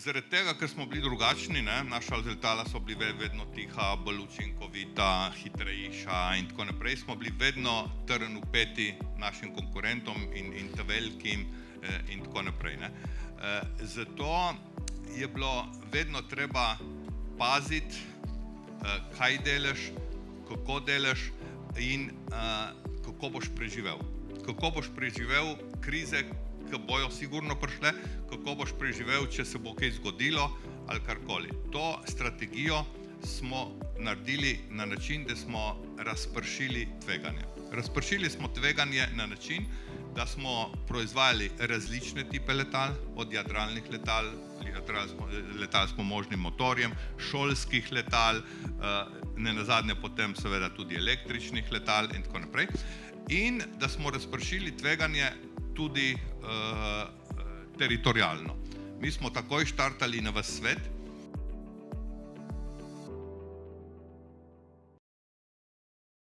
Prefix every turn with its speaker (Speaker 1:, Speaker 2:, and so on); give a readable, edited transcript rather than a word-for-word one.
Speaker 1: zaradi tega, ker smo bili drugačni, ne, naša letala so bili vedno tiha, bolj učinkovita, hitrejša in tako naprej, smo bili vedno trn v peti našim konkurentom in velikim in tako naprej, ne. Zato je bilo vedno treba paziti, kaj delaš, kako delaš in kako boš preživel. Kako boš preživel krize, ki bojo sigurno prišle, kako boš preživel, če se bo kaj zgodilo ali karkoli. To strategijo smo naredili na način, da smo razpršili tveganje. Razpršili smo tveganje na način, da smo proizvajali različne tipe letal, od jadralnih letal s pomožnim motorjem, šolskih letal, nenazadnje potem seveda tudi električnih letal in tako naprej. In da smo razpršili tveganje tudi teritorialno. Mi smo takoj štartali na ves svet,